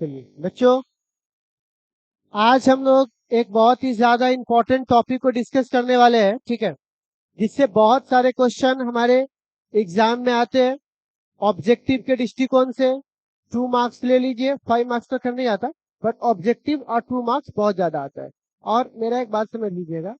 चलिए बच्चों, आज हम लोग एक बहुत ही ज्यादा इम्पोर्टेंट टॉपिक को डिस्कस करने वाले हैं, ठीक है। जिससे बहुत सारे क्वेश्चन हमारे एग्जाम में आते हैं ऑब्जेक्टिव के दृष्टिकोण से। 2 मार्क्स ले लीजिए, 5 मार्क्स तो करने आता, बट ऑब्जेक्टिव और 2 मार्क्स बहुत ज्यादा आता है। और मेरा एक बात समझ लीजिएगा,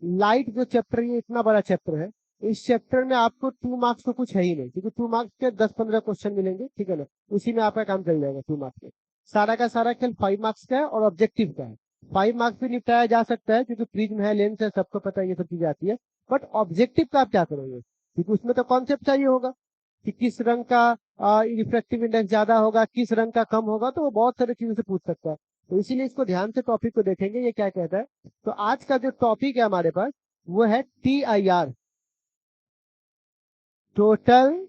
लाइट जो चैप्टर, ये इतना बड़ा चैप्टर है, इस चैप्टर में आपको 2 मार्क्स तो कुछ है ही नहीं, क्योंकि 2 मार्क्स के 10-15 क्वेश्चन मिलेंगे, ठीक है ना। उसी में आपका काम चल जाएगा 2 मार्क्स में। सारा का सारा खेल 5 मार्क्स का है और ऑब्जेक्टिव का है। 5 मार्क्स भी निपटाया जा सकता है, क्योंकि प्रिज्म है, लेंस है, सबको पता है, ये सब चीजें आती है। बट ऑब्जेक्टिव का आप क्या करोगे, क्योंकि उसमें तो कॉन्सेप्ट चाहिए होगा कि किस रंग का रिफ्रैक्टिव इंडेक्स ज्यादा होगा, किस रंग का कम होगा, तो वो बहुत सारी चीजों से पूछ सकता है। तो इसीलिए इसको ध्यान से टॉपिक को देखेंगे, ये क्या कहता है। तो आज का जो टॉपिक है हमारे पास, वो है TIR, टोटल,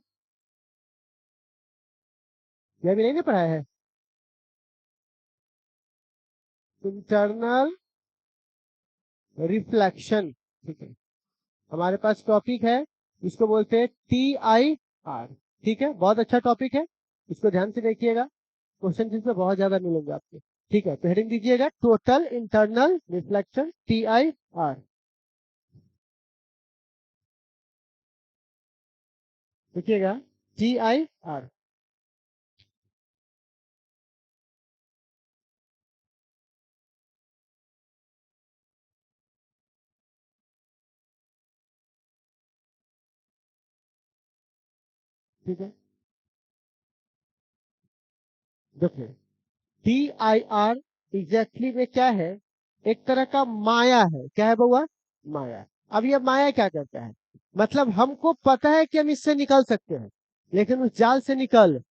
यह भी नहीं ना पढ़ाया है, इंटरनल रिफ्लेक्शन, ठीक है। हमारे पास टॉपिक है, इसको बोलते हैं TIR, ठीक है। बहुत अच्छा टॉपिक है, इसको ध्यान से देखिएगा, क्वेश्चन जिसमें बहुत ज्यादा मिलेंगे आपको, ठीक है। तो हेडिंग दीजिएगा टोटल इंटरनल रिफ्लेक्शन, TIR, देखिएगा, TIR, ठीक है। देखिए, TIR एग्जैक्टली में क्या है, एक तरह का माया है। क्या है बउआ? माया। अब ये माया क्या करता है, मतलब हमको पता है कि हम इससे निकल सकते हैं, लेकिन उस जाल से निकल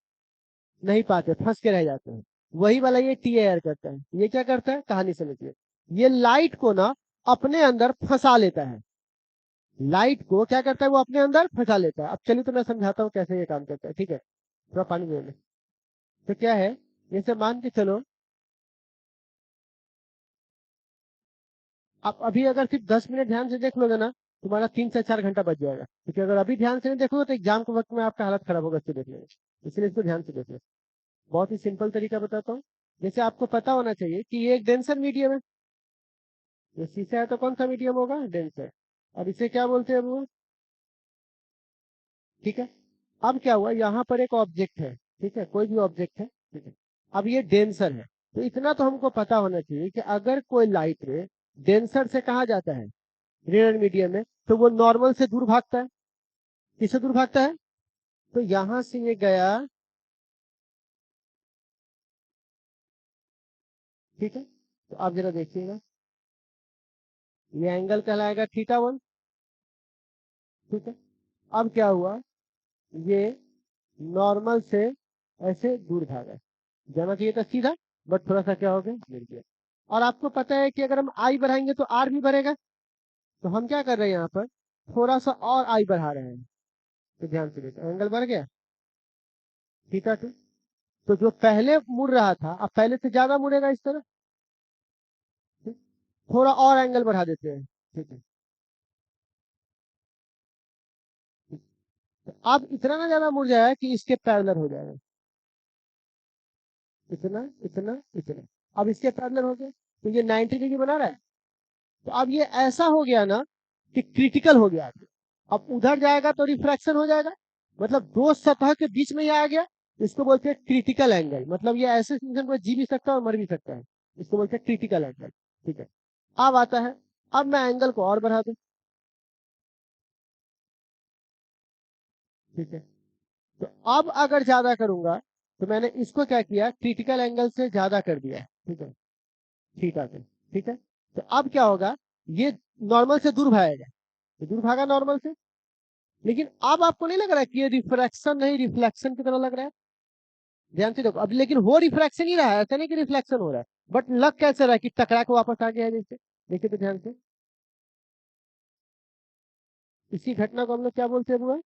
नहीं पाते, फंस के रह जाते हैं। वही वाला ये TIR करता है। ये क्या करता है, कहानी समझिए। ये लाइट को ना अपने अंदर फंसा लेता है। लाइट को क्या करता है, वो अपने अंदर फंसा लेता है। अब चलिए तो मैं समझाता हूँ कैसे ये काम करता है, ठीक है। थोड़ा पानी दे ले। तो क्या है, जैसे मान के चलो, आप अभी अगर सिर्फ 10 मिनट ध्यान से देख लोगे ना, तुम्हारा 3 से 4 घंटा बच जाएगा, क्योंकि अगर अभी ध्यान से नहीं देखोगे तो एग्जाम के वक्त में आपका हालत खराब होगा इसको देखने में। इसलिए इसको ध्यान से देखो। बहुत ही सिंपल तरीका बताता हूँ। जैसे आपको पता होना चाहिए कि ये एक डेंसर मीडियम है। ये शीशा है तो कौन सा मीडियम होगा, डेंसर। और इसे क्या बोलते हैं वो, ठीक है। अब क्या हुआ, यहाँ पर एक ऑब्जेक्ट है, ठीक है, कोई भी ऑब्जेक्ट है, ठीक है। अब ये डेंसर है, तो इतना तो हमको पता होना चाहिए कि अगर कोई लाइट रे डेंसर से कहा जाता है, रेयर मीडियम में, तो वो नॉर्मल से दूर भागता है। किससे दूर भागता है, तो यहां से ये गया, ठीक है। तो आप जरा देखिएगा, ये एंगल कहलाएगा θ1, ठीक है। अब क्या हुआ, ये नॉर्मल से ऐसे दूर भागा, जाना चाहिए था सीधा, बट थोड़ा सा क्या हो गया, गिर गया। और आपको पता है कि अगर हम आई बढ़ाएंगे तो आर भी बढ़ेगा। तो हम क्या कर रहे हैं यहाँ पर, थोड़ा सा और आई बढ़ा रहे हैं। तो ध्यान से देखो, एंगल बढ़ गया, θ2। तो जो पहले मुड़ रहा था, अब पहले से ज्यादा मुड़ेगा इस तरह। ठीक? थोड़ा और एंगल बढ़ा देते हैं, ठीक है। ठीक। तो अब इतना ना ज्यादा मुड़ जाएगा कि इसके पैरेलल हो जाएगा, इतना इतना इतना। अब इसके पैरेलल हो गया, तो ये 90 डिग्री बना रहा है। तो अब ये ऐसा हो गया ना कि क्रिटिकल हो गया। अब उधर जाएगा तो रिफ्रैक्शन हो जाएगा, मतलब दो सतह के बीच में ये आ गया। इसको बोलते हैं क्रिटिकल एंगल, मतलब ये ऐसे सिचुएशन में जी भी सकता है और मर भी सकता है। इसको बोलते हैं क्रिटिकल एंगल, ठीक है। अब आता है, अब मैं एंगल को और बढ़ा दूं, ठीक है। तो अब अगर ज्यादा करूंगा, तो मैंने इसको क्या किया, क्रिटिकल एंगल से ज्यादा कर दिया, ठीक है, थीटा से, ठीक है। तो अब क्या होगा, ये नॉर्मल से दूर भागेगा, तो दूर भागा नॉर्मल से। लेकिन अब आपको नहीं लग रहा है कि ये रिफ्रैक्शन नहीं रिफ्लेक्शन की तरह लग रहा है। ध्यान से देखो, अब लेकिन हो रिफ्रैक्शन ही रहा है, ऐसा नहीं कि रिफ्लेक्शन हो रहा है। बट लग कैसे रहा है कि टकरा के वापस आ गया है जैसे। देखिए तो ध्यान से, इसी घटना को हम लोग क्या बोलते हैं बुआ,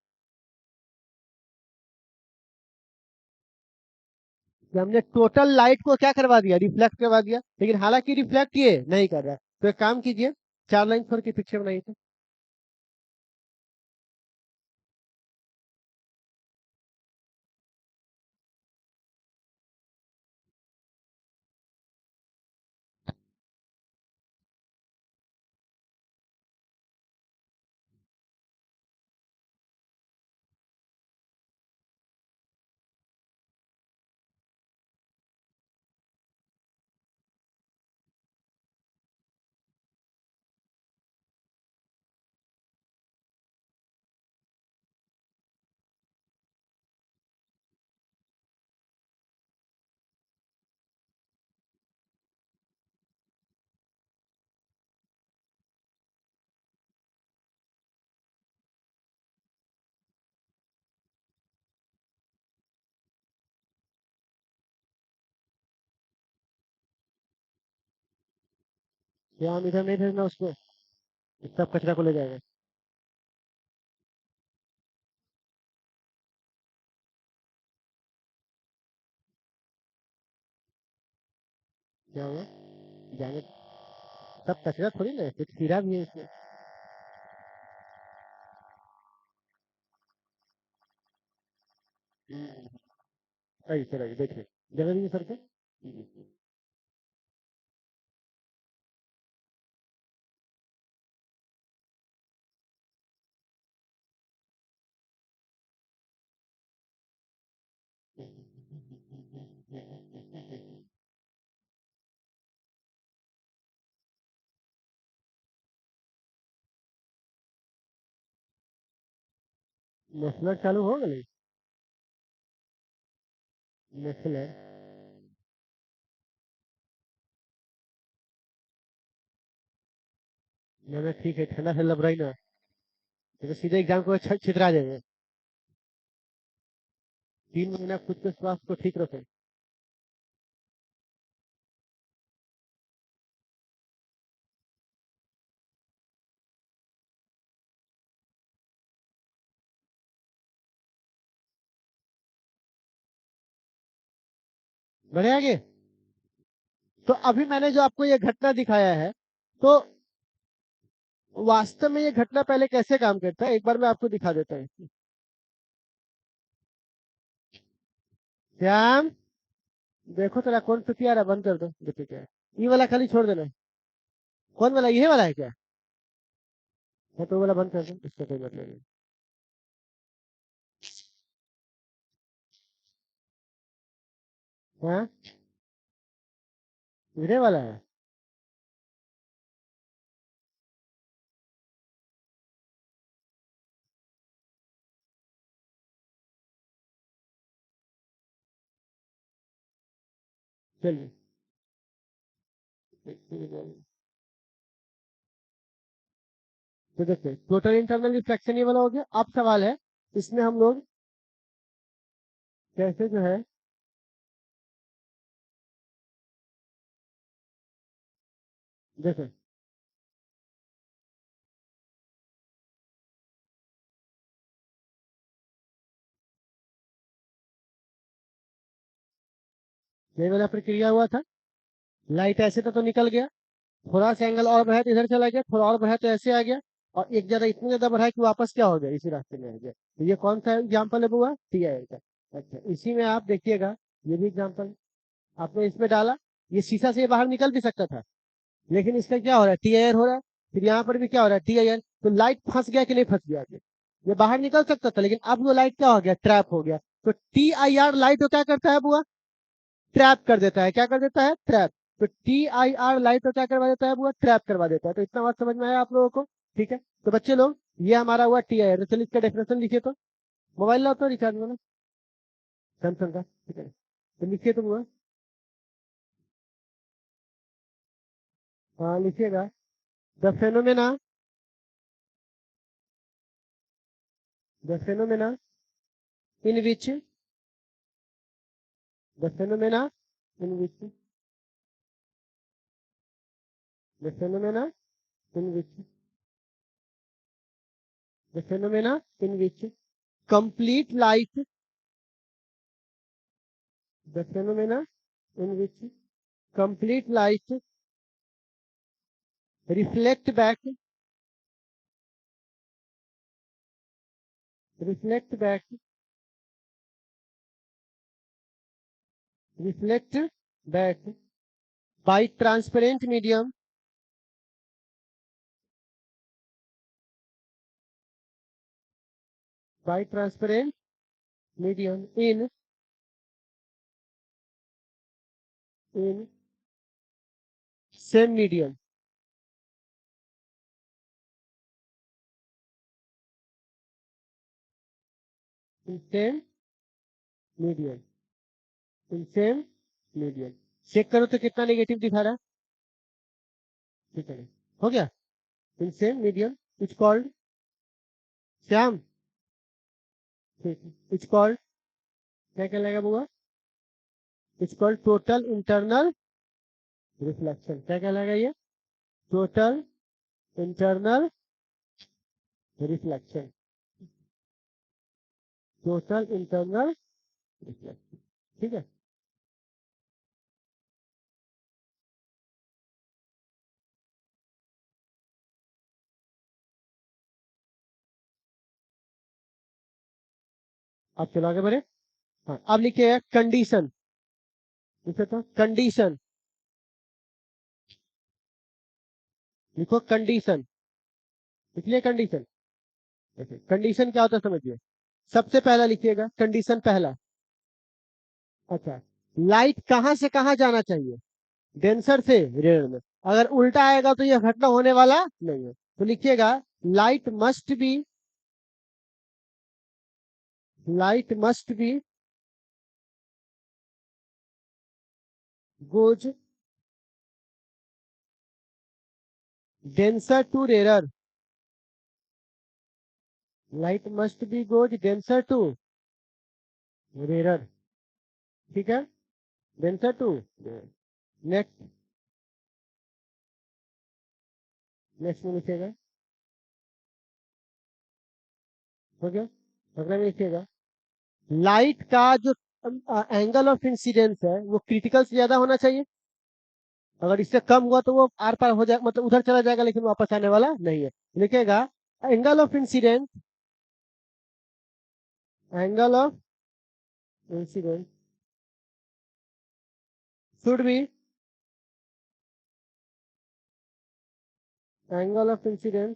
कि हमने टोटल लाइट को क्या करवा दिया, रिफ्लेक्ट करवा दिया। लेकिन हालांकि रिफ्लेक्ट ये नहीं कर रहा है। तो एक काम कीजिए, 4 लाइन छोड़ के पिक्चर बनाइए तो। क्या हम इधर नहीं भेजना उसको, सब कचरा को ले जाएगा। क्या हुआ, जाने, सब कचरा थोड़ी ना है, कुछ कीड़ा भी है इसमें। हम्म, सही चलिए देखिए, जगह दीजिए सर को। नेशनल चालू हो गई। नेशनल, मैंने ठीक है, ठंडा से लग रही ना, तो सीधे एग्जाम को छितरा देंगे। 3 महीना खुद के स्वास्थ्य को ठीक रखें। बढ़े आगे। तो अभी मैंने जो आपको ये घटना दिखाया है, तो वास्तव में ये घटना पहले कैसे काम करता है, एक बार मैं आपको दिखा देता हूँ। श्याम, देखो तेरा कौन सा आ रहा है, बंद कर दो, देखो क्या है। ये वाला खाली छोड़ देना। कौन वाला, ये वाला है क्या? हाँ, तो वो वाला बंद कर दो, इसका कोई मतलब नहीं। हाँ, ये वाला है। चलिए, तो देखते टोटल इंटरनल रिफ्लेक्शन ये वाला हो गया। अब सवाल है, इसमें हम लोग कैसे जो है, देखो ये वाला प्रक्रिया हुआ था। लाइट ऐसे तो निकल गया, थोड़ा सा एंगल और बढ़ाया तो इधर चला गया, थोड़ा और बढ़ाया तो ऐसे आ गया, और एक ज्यादा इतना ज्यादा बढ़ाया कि वापस क्या हो गया, इसी रास्ते में आ गया। तो ये कौन सा एग्जाम्पल है बुआ, टी आई का। अच्छा, इसी में आप देखिएगा, ये भी एग्जाम्पल आपने इसमें डाला, ये शीशा से बाहर निकल भी सकता था, लेकिन इसका क्या हो रहा है, टी आई हो रहा है। फिर यहाँ पर भी क्या हो रहा है, टी आई। तो लाइट फंस गया कि नहीं फंस गया, ये बाहर निकल सकता था, लेकिन अब वो लाइट क्या हो गया, ट्रैप हो गया। तो टी आई आर लाइट को क्या करता है बुआ, ट्रैप कर देता है। क्या कर देता है, ट्रैप। तो टी आई आर लाइट को क्या करवा देता है, वो ट्रैप करवा देता है। तो इतना बात समझ में आया आप लोगों को? ठीक है, तो बच्चे लोग, ये हमारा हुआ टी आई आर। तो चलिए इसका डेफिनेशन लिखिए। तो मोबाइल लो तो रिचार्ज वाला, सैमसंग का, ठीक है, तो लिखिए तुम हुआ। हाँ लिखिएगा, the phenomena, the phenomena in which, the phenomena in which, the phenomena in which, the phenomena in which complete light, the phenomena in which complete light reflect back, reflect back, reflect back by transparent medium, by transparent medium in same medium, in same medium, in same medium। Check करो तो कितना negative दिखा रहा है, ठीक है, हो गया। In same medium, it's called, Shyam, ठीक है, इट्स कॉल्ड, क्या कहलाएगा बुआ, it's called total internal reflection. क्या कहलाएगा ये, total internal reflection, total internal reflection, ठीक है। अब चलो आगे बढ़े। हाँ, अब लिखिए कंडीशन, लिखो तो कंडीशन, लिखो कंडीशन, इसलिए कंडीशन। कंडीशन क्या होता है समझिए। सबसे पहला लिखिएगा कंडीशन पहला। अच्छा, लाइट कहां से कहां जाना चाहिए? डेंसर से रेयर में। अगर उल्टा आएगा तो यह घटना होने वाला नहीं है, तो लिखिएगा light must be, light must be goes denser to rare, light must be goes denser to rare, ठीक है, डेंसर टू। नेक्स्ट, नेक्स्ट में लिखिएगा, हो गया। अगला में लिखिएगा लाइट का जो एंगल ऑफ इंसिडेंस है वो क्रिटिकल से ज्यादा होना चाहिए। अगर इससे कम हुआ तो वो आर पार हो जाएगा, मतलब उधर चला जाएगा लेकिन वापस आने वाला नहीं है। लिखेगा angle of incidence, angle of incidence should be, angle of incidence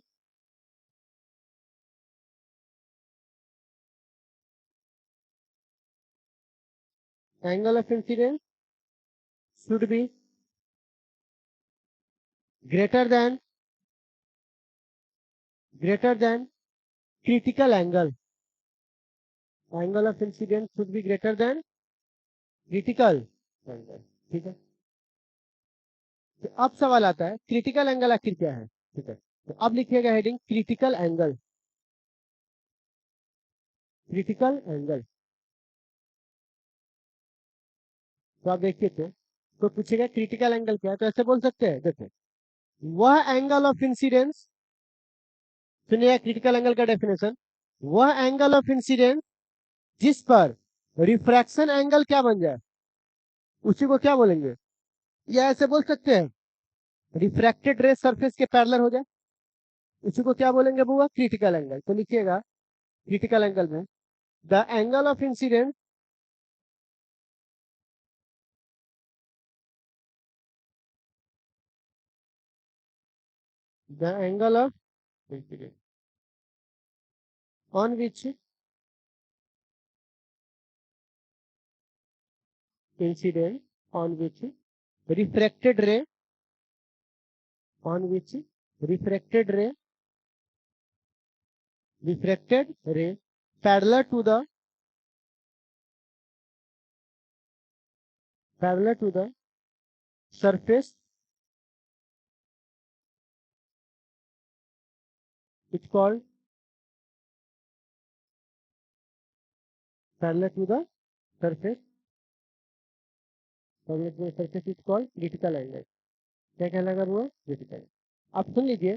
angle of incidence should be greater than, greater than critical angle, angle of incidence should be greater than critical angle, ठीक है। तो अब सवाल आता है critical angle आखिर क्या है, ठीक है। तो अब लिखिएगा heading critical angle, critical angle. तो आप देखिए तो पूछेगा क्रिटिकल एंगल क्या है, तो ऐसे बोल सकते हैं, देखो वह एंगल ऑफ इंसिडेंस, सुनिए क्रिटिकल एंगल का डेफिनेशन, वह एंगल ऑफ इंसिडेंस जिस पर रिफ्रैक्शन एंगल क्या बन जाए उसी को क्या बोलेंगे, या ऐसे बोल सकते हैं रिफ्रैक्टेड रे सरफेस के पैरेलल हो जाए उसी को क्या बोलेंगे बुआ, क्रिटिकल एंगल। तो लिखिएगा क्रिटिकल एंगल में the angle of incidence, the angle of incidence on which incident, on which refracted ray, on which refracted ray, refracted ray parallel to the, parallel to the surface, it's called parallel to the surface, parallel to the surface is called critical angle। क्या कहलाएगा वो, critical. अब सुन लीजिए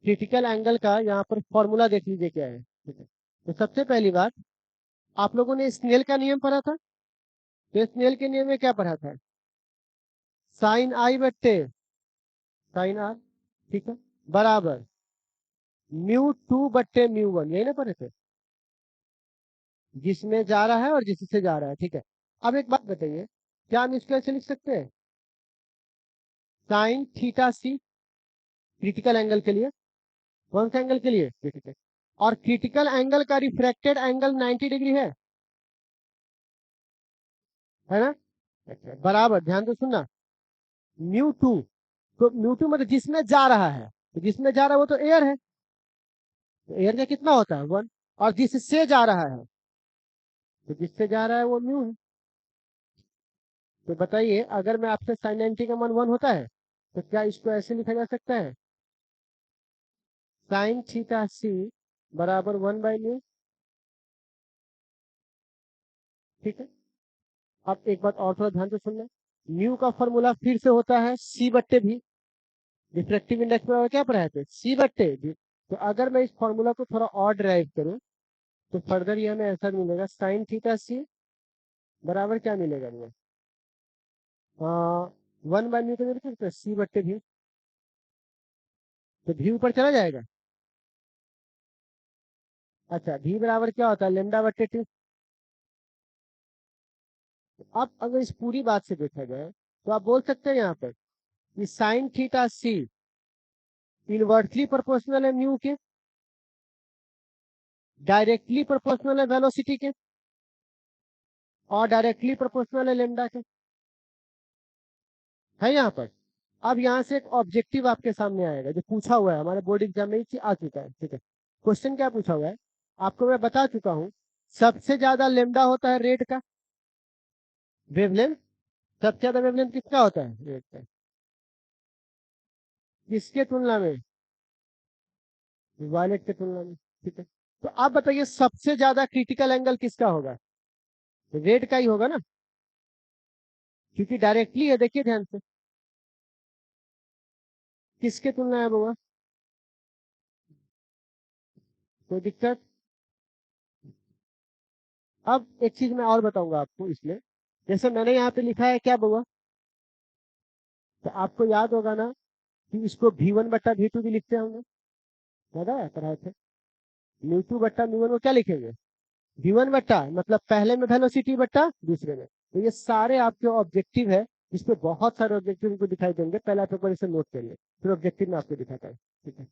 critical angle का यहाँ पर formula देख लीजिए क्या है, ठीक है। तो सबसे पहली बात, आप लोगों ने स्नेल का नियम पढ़ा था, तो स्नेल के नियम में क्या पढ़ा था, साइन आई बट्टे साइन आर, ठीक है, बराबर म्यू टू बट्टे म्यू वन, यही ना पढ़े थे, जिसमें जा रहा है और जिससे जा रहा है, ठीक है। अब एक बात बताइए, क्या हम इसको ऐसे लिख सकते हैं साइन थीटा सी, क्रिटिकल एंगल के लिए, कौन सा एंगल के लिए, क्रिटिकल, और क्रिटिकल एंगल का रिफ्रैक्टेड एंगल 90 डिग्री है ना। अच्छा, बराबर ध्यान से सुनना, म्यू टू, तो म्यू टू मतलब जिसमें जा रहा है, तो जिसमें जा रहा है वो तो एयर है, तो एयर का कितना होता है वन, और जिससे जा रहा है, तो जिससे जा रहा है वो म्यू है। तो बताइए अगर मैं आपसे साइन 90 का मान वन होता है तो क्या इसको ऐसे लिखा जा सकता है, साइन थीटा सी बराबर वन बाई म्यू, ठीक है। अब एक बात और थोड़ा ध्यान से सुनना, म्यू का फॉर्मूला फिर से होता है सी बट्टे भी, रिफ्रैक्टिव इंडेक्स बराबर क्या पढ़ाए थे, सी बट्टे डी। तो अगर मैं इस फॉर्मूला को थोड़ा और ड्राइव करूं तो फर्दर ये हमें आंसर मिलेगा साइन थीटा सी बराबर क्या मिलेगा मुझे, 1/√में प्लस सी बट्टे भी। तो भी ऊपर चला जाएगा। अच्छा भी बराबर क्या होता है, लेमडा बट्टे टी। अब अगर इस पूरी बात से देखा जाए तो आप बोल सकते हैं यहाँ पर कि साइन थीटा सी इनवर्सली प्रोपोर्शनल है म्यू के, डायरेक्टली प्रोपोर्शनल है वेलोसिटी के, और डायरेक्टली प्रोपोर्शनल है लेमडा के, है यहाँ पर। अब यहाँ से एक ऑब्जेक्टिव आपके सामने आएगा जो पूछा हुआ है हमारे बोर्ड एग्जाम में, आ चुका है, ठीक है। क्वेश्चन क्या पूछा हुआ है आपको मैं बता चुका हूँ। सबसे ज्यादा लेमडा होता है रेड का वेवलेंथ, सबसे ज्यादा वेवलेंथ किसका होता है रेड का, किसके तुलना में, वायलेट के तुलना में, ठीक है। तो आप बताइए सबसे ज्यादा क्रिटिकल एंगल किसका होगा, रेड का ही होगा ना, क्योंकि डायरेक्टली है, देखिए ध्यान से, किसके तुलना है वो, कोई दिक्कत। अब एक चीज मैं और बताऊंगा आपको इसमें, जैसे मैंने यहाँ पे लिखा है क्या बुआ, तो आपको याद होगा ना कि इसको V1/V2 भी लिखते होंगे, याद है पढ़ाए थे। µ2/µ1 को क्या लिखेंगे, V1 मतलब पहले में वेलोसिटी बट्टा दूसरे में। तो ये सारे आपके ऑब्जेक्टिव है, इसपे बहुत सारे ऑब्जेक्टिव को दिखाई देंगे, पहला पेपर इसे नोट करिए, फिर ऑब्जेक्टिव में आपको दिखाता है, ठीक है।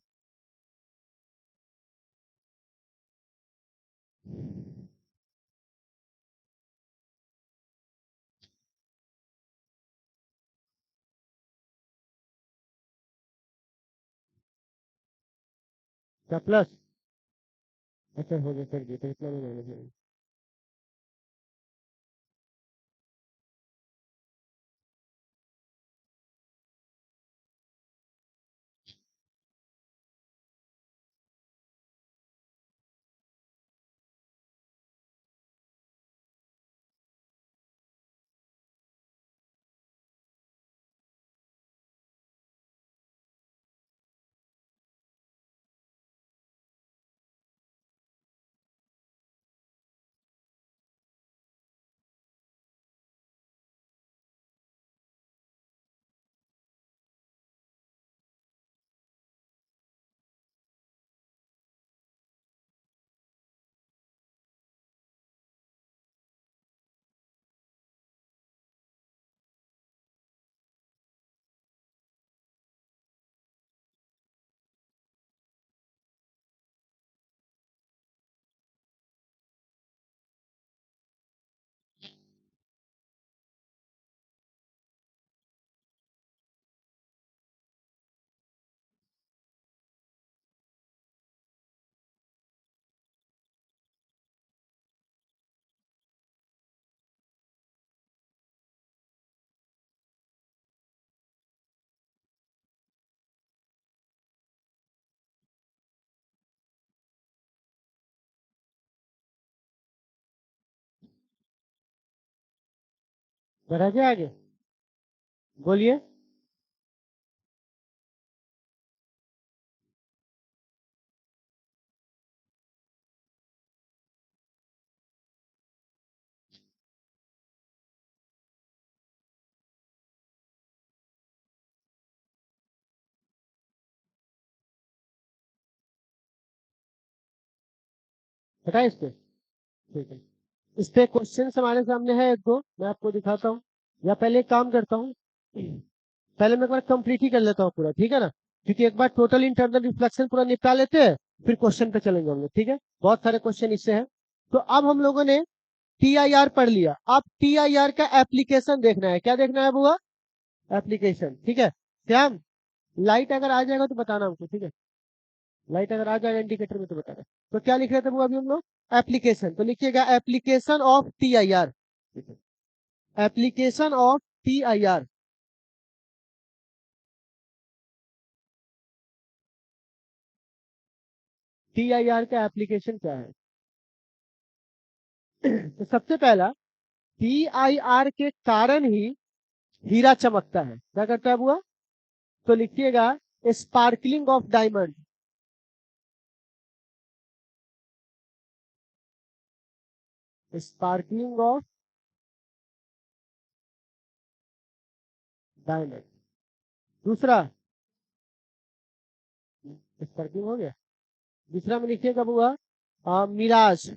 क्या प्लस, अच्छा हो गया कर दिया, तो इतना नहीं होना चाहिए। बढ़ा जाए आगे, बोलिए। बताए इस पे, ठीक है। इस पे क्वेश्चन हमारे सामने है एक दो, मैं आपको दिखाता हूँ, या पहले एक काम करता हूँ, पहले मैं एक बार कंप्लीट ही कर लेता हूँ पूरा, ठीक है ना, क्योंकि एक बार टोटल इंटरनल रिफ्लेक्शन पूरा निपटा लेते हैं, फिर क्वेश्चन पे चलेंगे हम लोग, ठीक है। बहुत सारे क्वेश्चन इससे है। तो अब हम लोगों ने TIR पढ़ लिया, अब TIR का एप्लीकेशन देखना है, क्या देखना है बुआ, एप्लीकेशन, ठीक है। श्याम, लाइट अगर आ जाएगा तो बताना हमको, ठीक है, लाइट अगर आ जाएगा इंडिकेटर में तो बताना। तो क्या लिख रहे थे बुआ अभी हम लोग, एप्लीकेशन, तो लिखिएगा application of TIR, application of TIR। TIR का एप्लीकेशन क्या है तो सबसे पहला, TIR के कारण ही हीरा चमकता है, क्या करता है बुआ, तो लिखिएगा sparkling of diamond, sparkling of diamond. दूसरा स्पार्कलिंग हो गया। दूसरा में लिखिए कब हुआ, मिराज।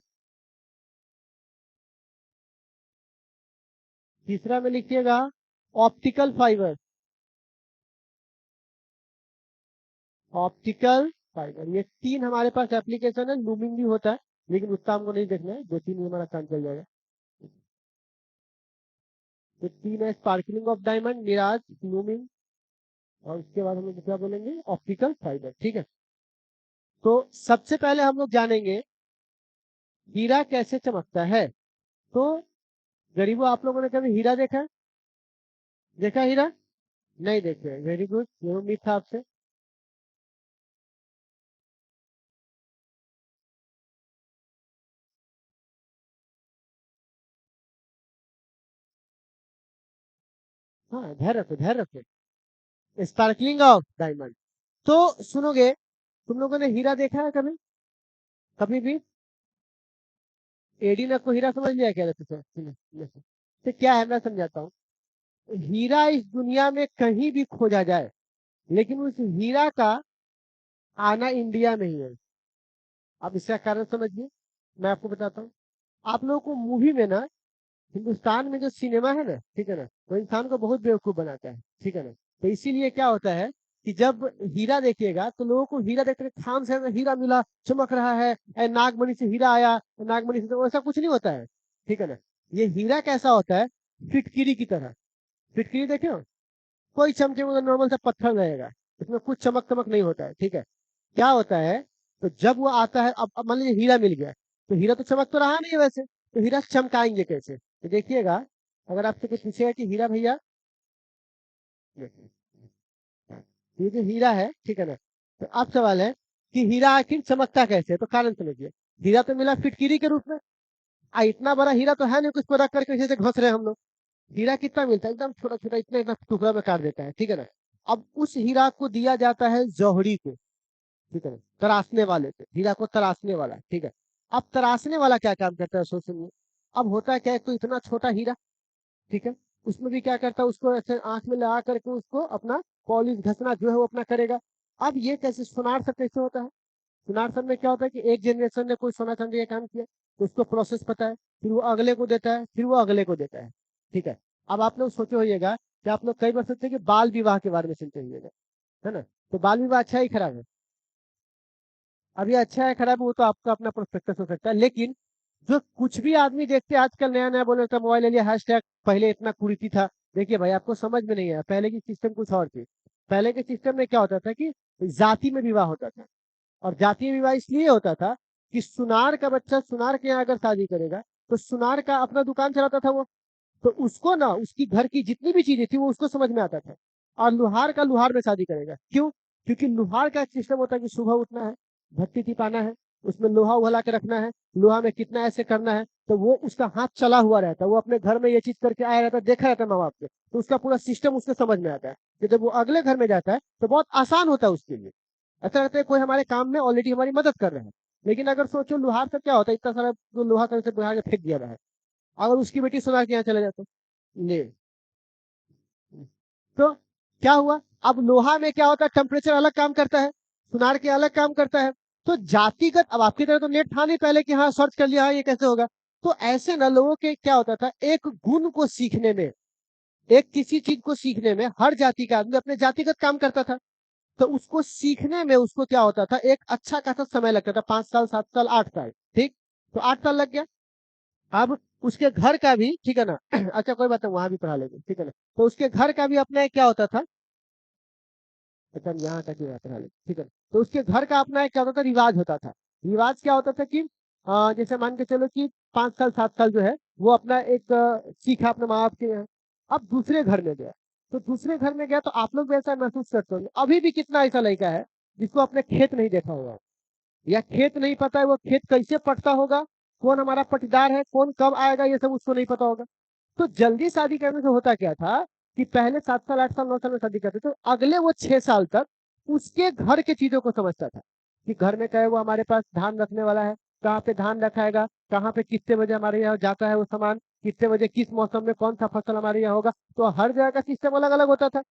तीसरा में लिखिएगा ऑप्टिकल फाइबर, ऑप्टिकल फाइबर। ये तीन हमारे पास एप्लीकेशन है, लूमिंग भी होता है लेकिन उतना हमको नहीं देखना है, दो तीन में हमारा काम चल जाएगा। तो तीन है, sparkling of diamond, mirage, looming, और उसके बाद हम लोग क्या बोलेंगे, ऑप्टिकल फाइबर। ठीक है, तो सबसे पहले हम लोग जानेंगे हीरा कैसे चमकता है। तो गरीबों, आप लोगों ने कभी हीरा देखा है? देखा हीरा? नहीं देखे, वेरी गुड, ये उम्मीद था आपसे। हाँ, धैर्य रखो, धैर्य रखो। Sparkling of diamond. तो सुनोगे, तुम लोगों ने हीरा देखा है कभी? कभी भी एडी ने को हीरा समझ लिया क्या रहते थे? तो क्या है, मैं समझाता हूँ। हीरा इस दुनिया में कहीं भी खोजा जाए, लेकिन उस हीरा का आना इंडिया में ही है। अब इसका कारण समझिए, मैं आपको बताता हूँ। आप लोगों को मूवी में ना, हिंदुस्तान में जो सिनेमा है ना, ठीक है ना, वो इंसान को बहुत बेवकूफ बनाता है, ठीक है ना। तो इसीलिए क्या होता है कि जब हीरा देखिएगा तो लोगों को हीरा देखते खान से हीरा मिला, चमक रहा है, नागमणि से हीरा आया, नागमणि से, तो ऐसा कुछ नहीं होता है, ठीक है ना। ये हीरा कैसा होता है, फिटकिरी की तरह। फिटकिरी देखे हो? कोई चमके मतलब नॉर्मल सा पत्थर रहेगा, इसमें कुछ चमक चमक नहीं होता है, ठीक है। क्या होता है, तो जब वो आता है, अब मान लीजिए हीरा मिल गया, तो हीरा तो चमक तो रहा नहीं है वैसे, तो हीरा चमकाएंगे कैसे? तो देखिएगा, अगर आपसे कुछ पूछेगा कि हीरा भैया, ये जो हीरा है, ठीक है ना, तो अब सवाल है कि हीरा आखिर चमकता कैसे है, तो कारण समझिए। हीरा तो मिला फिटकिरी के रूप में, इतना बड़ा हीरा तो है नहीं कुछ को रख करके जैसे घस रहे हैं हम लोग। हीरा कितना मिलता है, एकदम छोटा छोटा, इतना इतना टुकड़ा में काट देता है, ठीक है ना। अब उस हीरा को दिया जाता है जौहरी को, ठीक है ना, तराशने वाले को, हीरा को तराशने वाला, ठीक है। अब तराशने वाला क्या काम करता है, सोच सुनिए। अब होता है क्या है, कोई इतना छोटा हीरा, ठीक है, उसमें भी क्या करता है, उसको ऐसे आंख में लगा करके उसको अपना पॉलिश घसना जो है वो अपना करेगा। अब ये कैसे, सुनार सब कैसे होता है? सुनार सब में क्या होता है कि एक जनरेशन ने कोई सोना चांदी का काम किया, तो उसको प्रोसेस पता है, फिर वो अगले को देता है, फिर वो अगले को देता है, ठीक है। अब आप लोग सोचे होइएगा कि आप लोग कई बार सोचते हैं कि बाल विवाह के बारे में सुनते होइएगा, है ना। तो बाल विवाह अच्छा ही खराब है? अब ये अच्छा है खराब है, वो तो आपका अपना प्रोस्पेक्टस हो सकता है, लेकिन जो कुछ भी आदमी देखते हैं आजकल, नया नया बोले तो मोबाइल ले लिया, हैशटैग, पहले इतना कुरीति था। देखिए भाई, आपको समझ में नहीं आया, पहले की सिस्टम कुछ और थी। पहले के सिस्टम में क्या होता था कि जाति में विवाह होता था, और जातीय विवाह इसलिए होता था कि सुनार का बच्चा सुनार के यहाँ अगर शादी करेगा, तो सुनार का अपना दुकान चलाता था वो, तो उसको ना उसकी घर की जितनी भी चीजें थी वो उसको समझ में आता था। और लुहार का लुहार में शादी करेगा, क्यों? क्योंकि लुहार का सिस्टम होता है कि सुबह उठना है, भट्टी टिपाना है, उसमें लोहा उहला के रखना है, लोहा में कितना ऐसे करना है, तो वो उसका हाथ चला हुआ रहता है, वो अपने घर में ये चीज करके आया रहता है, देखा रहता है माँ बाप के, तो उसका पूरा सिस्टम उसको समझ में आता है। कि जब वो अगले घर में जाता है तो बहुत आसान होता है उसके लिए, ऐसा लगता है कोई हमारे काम में ऑलरेडी हमारी मदद कर रहा है। लेकिन अगर सोचो लुहार से क्या होता है, इतना सारा जो लोहा से बुढ़ा के फेंक दिया रहा है, अगर उसकी बेटी सुनार के यहाँ चले जाते, ले, तो क्या हुआ? अब लोहा में क्या होता है, टेम्परेचर अलग काम करता है, सुनार के अलग काम करता है। तो जातिगत, अब आपकी तरह तो नेट था नहीं पहले कि हाँ सर्च कर लिया, हाँ ये कैसे होगा। तो ऐसे ना लोगों के क्या होता था, एक गुण को सीखने में, एक किसी चीज को सीखने में हर जाति का आदमी अपने जातिगत काम करता था। तो उसको सीखने में उसको क्या होता था, एक अच्छा खासा समय लगता था, 5 साल, 7 साल, 8 साल, ठीक। तो 8 साल लग गया। अब उसके घर का भी, ठीक है ना, अच्छा कोई बात नहीं, वहां भी पढ़ा लेंगे, ठीक है ना। तो उसके घर का भी अपना एक क्या होता था, अच्छा हम यहाँ का क्यों पढ़ा लेंगे, ठीक है। तो उसके घर का अपना एक क्या होता था, रिवाज होता था। रिवाज क्या होता था कि जैसे मान के चलो कि 5 साल 7 साल जो है वो अपना एक सीखा अपने माँ बाप के यहाँ। अब दूसरे घर में गया, तो दूसरे घर में गया तो आप लोग भी ऐसा महसूस करते होंगे, अभी भी कितना ऐसा लड़का है जिसको अपने खेत नहीं देखा होगा, या खेत नहीं पता है वो खेत कैसे पटता होगा, कौन हमारा पटीदार है, कौन कब आएगा, ये सब उसको नहीं पता होगा। तो जल्दी शादी करने से होता क्या था कि पहले 7 साल 8 साल 9 साल में शादी करते, तो अगले वो 6 साल तक उसके घर के चीजों को समझता था कि घर में क्या है, वो हमारे पास धान रखने वाला है, कहाँ पे धान रखाएगा, कहाँ पे कितने बजे हमारे यहाँ जाता है वो सामान, कितने बजे किस मौसम में कौन सा फसल हमारे यहाँ होगा। तो हर जगह का सिस्टम अलग अलग होता था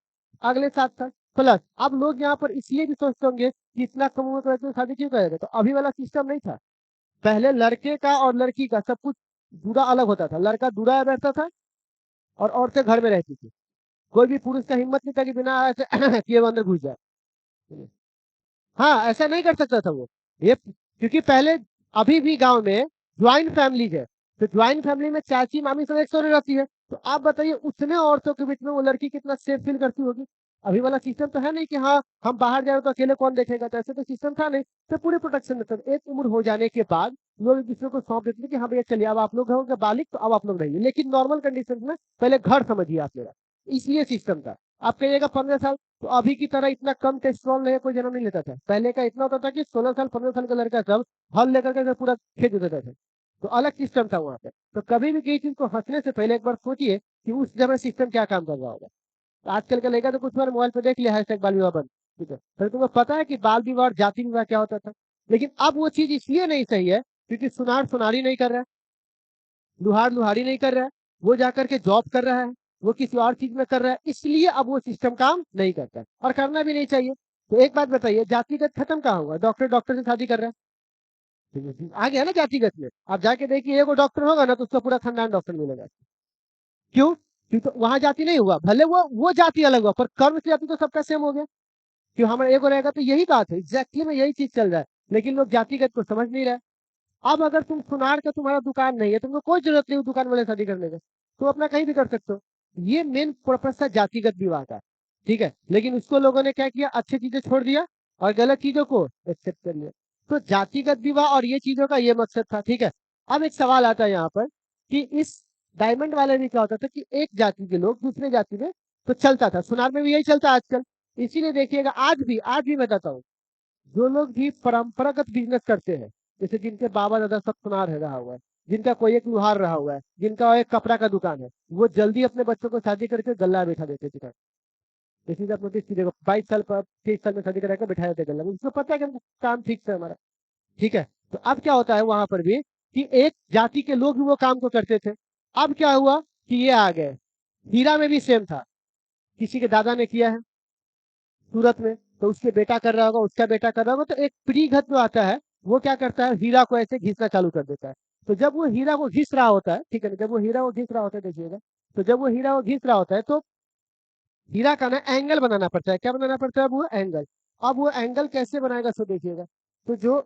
अगले 7 साल प्लस। अब लोग यहाँ पर इसलिए भी सोचते होंगे कि इतना कम उम्र में शादी क्यों करेगा, तो अभी वाला सिस्टम नहीं था। पहले लड़के का और लड़की का सब कुछ जुड़ा अलग होता था, लड़का दूरा रहता था और औरतें घर में रहती थी। कोई भी पुरुष का हिम्मत नहीं था कि बिना ऐसे किए वो अंदर घुस जाए। हाँ, ऐसा नहीं कर सकता था वो। ये क्योंकि पहले, अभी भी गांव में ज्वाइंट फैमिलीज है, तो ज्वाइंट फैमिली में चाची मामी सब एक साथ रहती है। तो आप बताइए उतने औरतों के बीच में वो लड़की कितना सेफ फील करती होगी। अभी वाला सिस्टम तो है नहीं कि हाँ हम बाहर जाए तो अकेले कौन देखेगा, तो ऐसे तो सिस्टम था नहीं। तो पूरे प्रोटेक्शन में था। एक उम्र हो जाने के बाद लोग एक दूसरे को सौंप देते थे कि हाँ भैया चलिए अब आप लोग होंगे बालिक तो अब आप लोग रहिए, लेकिन नॉर्मल कंडीशन में पहले घर समझिए आप मेरा, इसलिए सिस्टम था। आप कहिएगा 15 साल, तो अभी की तरह इतना कम टेस्टोस्टेरोन लेके कोई जन्म नहीं लेता था। पहले का इतना होता था कि 16 साल 15 साल का लड़का सब हल लेकर के पूरा खेत जोतता था। तो अलग सिस्टम था वहां पे। तो कभी भी किसी चीज को हंसने से पहले एक बार सोचिए कि उस समय सिस्टम क्या काम कर रहा होगा। तो आजकल का लड़का तो कुछ बार मोबाइल पे देख लिया हैशटैग बाल विवाह बंद, ठीक है, फिर तुम्हें पता है कि बाल विवाह और जाति विवाह क्या होता था। लेकिन अब वो चीज इसलिए नहीं सही है क्योंकि सुनार सुनारी नहीं कर रहा है, लुहार लुहारी नहीं कर रहा है, वो जाकर के जॉब कर रहा है, वो किसी और चीज में कर रहा है, इसलिए अब वो सिस्टम काम नहीं करता है और करना भी नहीं चाहिए। तो एक बात बताइए, जातिगत खत्म कहाँ हुआ? डॉक्टर डॉक्टर से शादी कर रहा है, आ गया ना जातिगत में। आप जाके देखिए एगो डॉक्टर होगा ना तो उसका पूरा खानदान डॉक्टर मिलेगा। क्यों? क्योंकि तो वहां जाति नहीं हुआ, भले वो जाति अलग हुआ पर कर्म से जाति तो सबका सेम हो गया। क्यों हमारा एगो रहेगा, तो यही बात है, एग्जैक्टली में यही चीज चल रहा है। लेकिन लोग जातिगत को समझ नहीं रहे। अब अगर तुम सुनार का तुम्हारा दुकान नहीं है, तुमको कोई जरूरत नहीं दुकान वाले शादी करने का, तुम अपना कहीं भी कर सकते हो। ये मेन पर्पज था जातिगत विवाह का, ठीक है। लेकिन उसको लोगों ने क्या किया, अच्छी चीजें छोड़ दिया और गलत चीजों को एक्सेप्ट कर लिया। तो जातिगत विवाह और ये चीजों का ये मकसद था, ठीक है। अब एक सवाल आता है यहाँ पर कि इस डायमंड वाले में क्या होता था कि एक जाति के लोग दूसरे जाति में तो चलता था, सुनार में भी यही चलता है आजकल। इसीलिए देखिएगा आज भी बताता हूँ, जो लोग भी परंपरागत बिजनेस करते हैं, जैसे जिनके बाबा दादा सब सुनार है रहा हुआ है, जिनका कोई एक लुहार रहा हुआ है, जिनका एक कपड़ा का दुकान है, वो जल्दी अपने बच्चों को शादी करके गल्ला बैठा देते थे। जैसे आप नोटिस कीजिएगा, 22 साल पर 23 साल में शादी कराकर बैठा देते गल्ला में, उसको पता है कि हमको काम ठीक है हमारा, ठीक है। तो अब क्या होता है वहां पर भी कि एक जाति के लोग भी वो काम को करते थे। अब क्या हुआ कि ये आ गए। हीरा में भी सेम था, किसी के दादा ने किया है सूरत में, तो उसके बेटा कर रहा होगा, उसका बेटा कर रहा होगा, तो एक प्रीघत जो आता है वो क्या करता है, हीरा को ऐसे घिसना चालू कर देता है। तो जब वो हीरा को घिस रहा होता है, ठीक है ना, जब वो हीरा को घिस रहा होता है देखिएगा, तो जब वो हीरा को घिस रहा होता है तो हीरा का ना एंगल बनाना पड़ता है। क्या बनाना पड़ता है? वो एंगल। अब वो एंगल कैसे बनाएगा सो देखिएगा। तो जो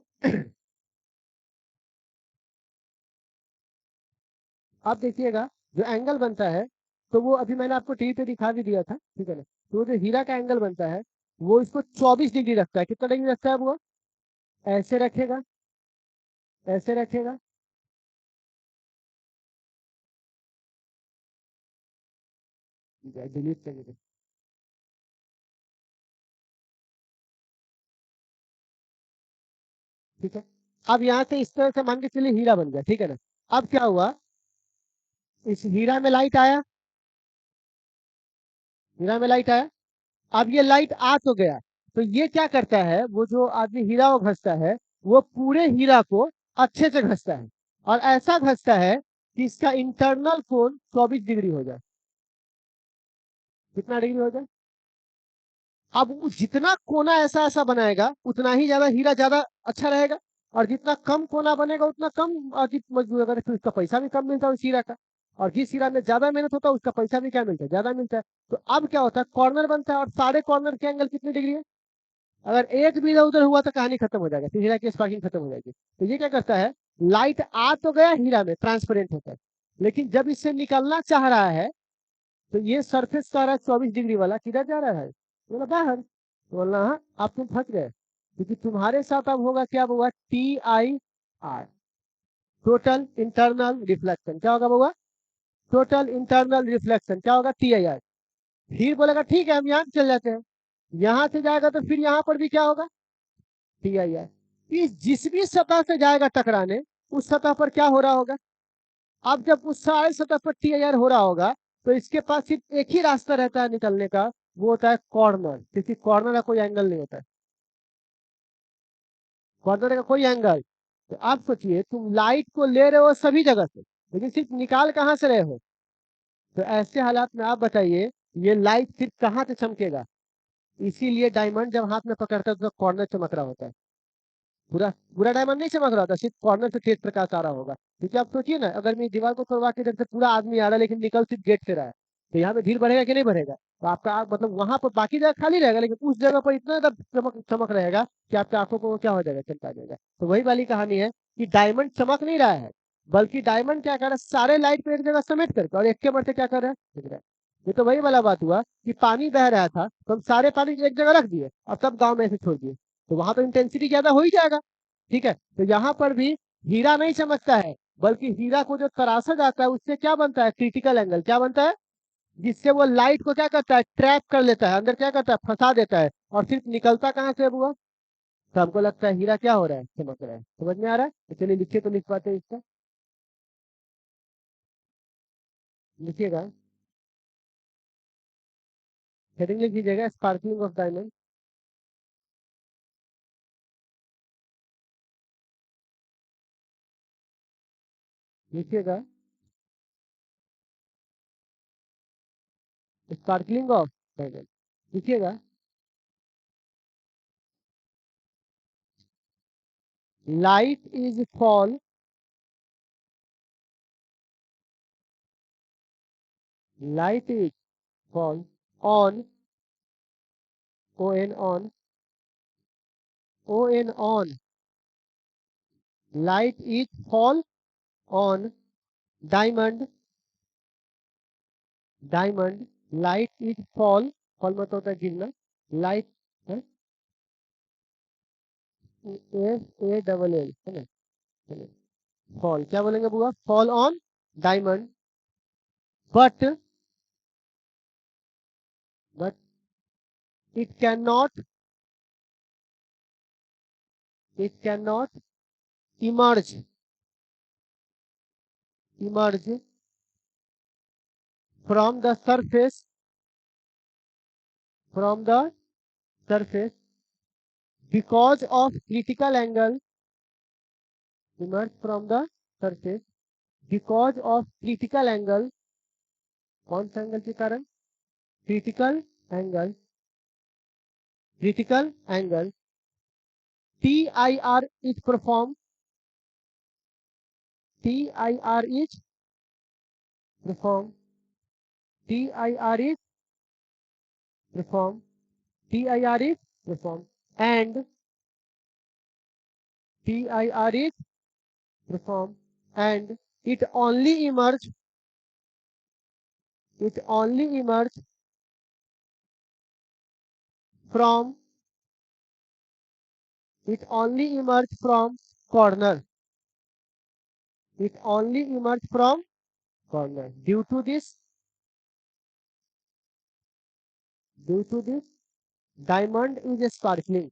अब देखिएगा जो एंगल बनता है, तो वो अभी मैंने आपको टीवी पे दिखा भी दिया था, ठीक है ना। तो वो जो हीरा का एंगल बनता है, वो इसको 24 डिग्री रखता है। कितना डिग्री रखता है वो? ऐसे रखेगा, ऐसे रखेगा, डिलीट कर दीजिए, ठीक है। अब यहाँ से इस तरह से मान के चलिए हीरा बन गया, ठीक है ना। अब क्या हुआ, इस हीरा में लाइट आया, हीरा में लाइट आया। अब ये लाइट आ तो गया, तो ये क्या करता है, वो जो आदमी हीरा को घसता है, वो पूरे हीरा को अच्छे से घसता है और ऐसा घसता है कि इसका इंटरनल कोण 24 डिग्री हो जाए। कितना डिग्री हो जाए? अब वो जितना कोना ऐसा ऐसा बनाएगा उतना ही ज्यादा हीरा ज्यादा अच्छा रहेगा, और जितना कम कोना बनेगा उतना कम अधिक मजबूत होगा, तो उसका पैसा भी कम मिलता है उस हीरा का। और जिस हीरा में ज्यादा मेहनत होता है उसका पैसा भी क्या मिलता है, ज्यादा मिलता है। तो अब क्या होता है, कॉर्नर बनता है और सारे कॉर्नर के एंगल कितनी डिग्री है? अगर एक भी इधर उधर हुआ तो कहानी खत्म हो जाएगा, फिर हीरा की स्पार्किंग खत्म हो जाएगी। तो ये क्या करता है, लाइट आ तो गया हीरा में, ट्रांसपेरेंट होता है, लेकिन जब इससे निकलना चाह रहा है तो ये सरफेस का रहा 24 डिग्री वाला किधर जा रहा है? बोला बाहर। तो बोला हाँ, आप तुम फंस गए, क्योंकि तुम्हारे साथ अब होगा क्या, होगा TIR, टोटल इंटरनल रिफ्लेक्शन। क्या होगा बाबा? Total internal reflection. क्या होगा? TIR। फिर बोलेगा ठीक है हम यहाँ चल जाते हैं, यहाँ से जाएगा तो फिर यहाँ पर भी क्या होगा? TIR। इस जिस भी सतह से जाएगा टकराने, उस सतह पर क्या हो रहा होगा? अब जब उस सारे सतह पर TIR हो रहा होगा, तो इसके पास सिर्फ एक ही रास्ता रहता है निकलने का, वो होता है कॉर्नर, क्योंकि कॉर्नर का कोई एंगल नहीं होता है, कॉर्नर का कोई एंगल। तो आप सोचिए तुम लाइट को ले रहे हो सभी जगह से, लेकिन सिर्फ निकाल कहाँ से रहे हो? तो ऐसे हालात में आप बताइए ये लाइट सिर्फ कहाँ से चमकेगा? इसीलिए डायमंड जब हाथ में पकड़ता है तो कॉर्नर चमक रहा होता है, पूरा पूरा डायमंड नहीं चमक रहा होता, सिर्फ कॉर्नर से तेज प्रकाश आ रहा होगा। क्योंकि आप सोचिए ना, अगर मैं दीवार को तोड़वा के देखते पूरा आदमी आ रहा है लेकिन निकल सिर्फ गेट से रहा है, तो यहाँ पे भीड़ बढ़ेगा कि नहीं बढ़ेगा? तो आपका मतलब वहां पर बाकी जगह खाली रहेगा, लेकिन उस जगह पर इतना ज्यादा चमक चमक रहेगा कि आपकी आंखों को क्या हो जाएगा, चमका जाएगा। तो वही वाली कहानी है कि डायमंड चमक नहीं रहा है, बल्कि डायमंड क्या कर रहा है, सारे लाइट को एक जगह समेट करके और एक के बढ़ते क्या कर रहा है, दिख रहा है। ये तो वही वाला बात हुआ कि पानी बह रहा था तो हम सारे पानी एक जगह रख दिए और तब गांव में ऐसे छोड़ दिए, तो वहां तो इंटेंसिटी ज्यादा हो ही जाएगा। ठीक है, तो यहाँ पर भी हीरा नहीं चमकता है, बल्कि हीरा को जो तराशा जाता है उससे क्या बनता है, क्रिटिकल एंगल क्या बनता है, जिससे वो लाइट को क्या करता है, ट्रैप कर लेता है, अंदर क्या करता है, फंसा देता है, और सिर्फ निकलता कहाँ से है वो? तो हमको लगता है हीरा क्या हो रहा है, चमक रहा है। समझ में आ रहा है? तो चलिए लिखिए, तो लिख पाते हैं इसका, लिखिएगा, हेडिंग लिख दीजिएगा, स्पार्कलिंग ऑफ डायमंड। लिखिएगा, स्पार्कलिंग ऑफ डायमंड। लिखिएगा, light is fall, light is fall on, on, on, light is fall on diamond, diamond, light is fall मतलब होता है गिरना, light है, FALL है ना, fall क्या बोलेंगे बुआ, fall on diamond, but but it cannot, it cannot emerge, emerge from the surface, from the surface because of critical angle, emerge from the surface because of critical angle, कौन सा angle के कारण, critical angle, critical angle, TIR is performed, TIR is performed, TIR is performed, TIR is performed, and TIR is performed, and it only emerge, it only emerge from, it only emerge from corner, it only emerge from corner. Due to this, due to this, diamond is sparkling.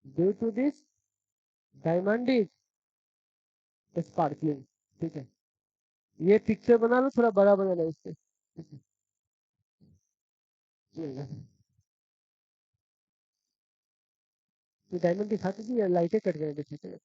Due to this, diamond is sparkling. ठीक है, ये picture बना लो, थोड़ा बड़ा बनाना है इससे। Diamond दिखाते थी, लाइटें कट गए थे।